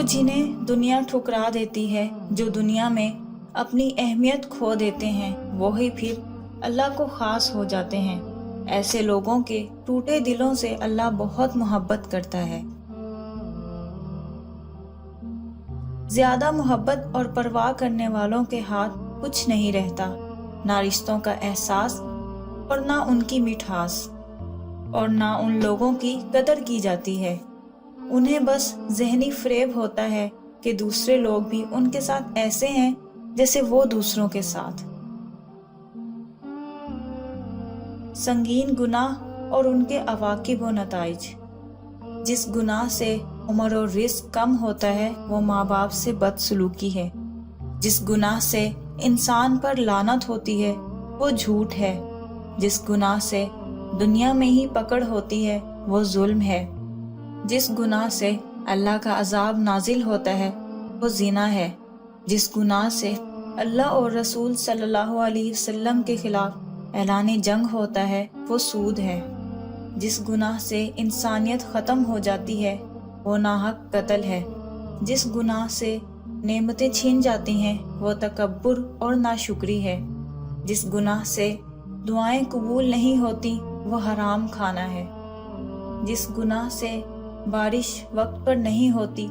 जिन्हें दुनिया ठुकरा देती है, जो दुनिया में अपनी अहमियत खो देते हैं, वही फिर अल्लाह को खास हो जाते हैं। ऐसे लोगों के टूटे दिलों से अल्लाह बहुत मोहब्बत करता है। ज्यादा मोहब्बत और परवाह करने वालों के हाथ कुछ नहीं रहता, ना रिश्तों का एहसास और ना उनकी मिठास, और ना उन लोगों की कदर की जाती है। उन्हें बस ज़हनी फ़रेब होता है कि दूसरे लोग भी उनके साथ ऐसे हैं जैसे वो दूसरों के साथ। संगीन गुनाह और उनके अवाकिब व नताइज। जिस गुनाह से उम्र और रिस्क कम होता है वो माँ बाप से बदसलूकी है। जिस गुनाह से इंसान पर लानत होती है वो झूठ है। जिस गुनाह से दुनिया में ही पकड़ होती है वो जुल्म है। जिस गुनाह से अल्लाह का अजाब नाजिल होता है वो ज़िना है। जिस गुनाह से अल्लाह और रसूल सल्लल्लाहु अलैहि वसल्लम के खिलाफ ऐलान जंग होता है वो सूद है। जिस गुनाह से इंसानियत ख़त्म हो जाती है वो नाहक कत्ल है। जिस गुनाह से नेमतें छीन जाती हैं वो तकब्बुर और नाशुक्री है। जिस गुनाह से दुआएं कबूल नहीं होती वो हराम खाना है। जिस गुनाह से बारिश वक्त पर नहीं होती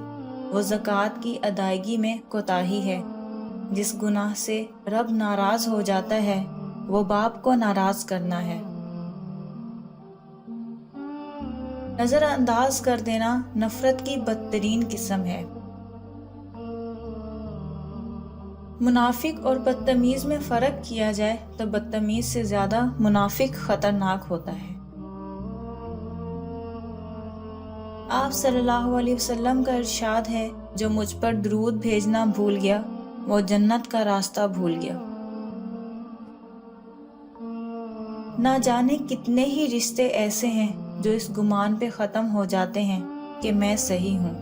वो ज़कात की अदायगी में कोताही है। जिस गुनाह से रब नाराज़ हो जाता है वो बाप को नाराज़ करना है। नज़रअंदाज कर देना नफ़रत की बदतरीन किस्म है। मुनाफिक और बदतमीज़ में फ़र्क किया जाए तो बदतमीज़ से ज़्यादा मुनाफिक ख़तरनाक होता है। आप सल्लल्लाहु अलैहि वसल्लम का इरशाद है, जो मुझ पर दुरूद भेजना भूल गया वो जन्नत का रास्ता भूल गया। ना जाने कितने ही रिश्ते ऐसे हैं जो इस गुमान पे ख़त्म हो जाते हैं कि मैं सही हूँ।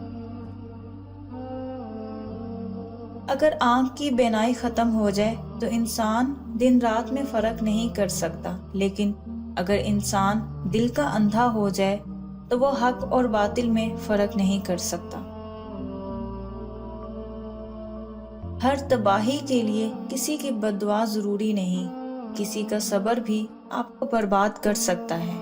अगर आँख की बेनाई ख़त्म हो जाए तो इंसान दिन रात में फ़र्क नहीं कर सकता, लेकिन अगर इंसान दिल का अंधा हो जाए तो वो हक और बातिल में फ़र्क नहीं कर सकता। हर तबाही के लिए किसी की बद्दुआ ज़रूरी नहीं, किसी का सब्र भी आपको बर्बाद कर सकता है।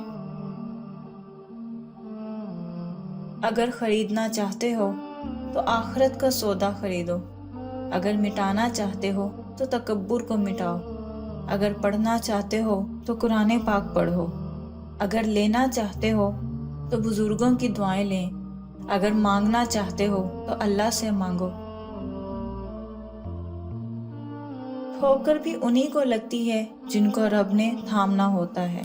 अगर खरीदना चाहते हो तो आखिरत का सौदा खरीदो। अगर मिटाना चाहते हो तो तकब्बुर को मिटाओ। अगर पढ़ना चाहते हो तो कुरान पाक पढ़ो। अगर लेना चाहते हो तो बुजुर्गों की दुआएं लें। अगर मांगना चाहते हो तो अल्लाह से मांगो। ठोकर भी उन्हीं को लगती है जिनको रब ने थामना होता है।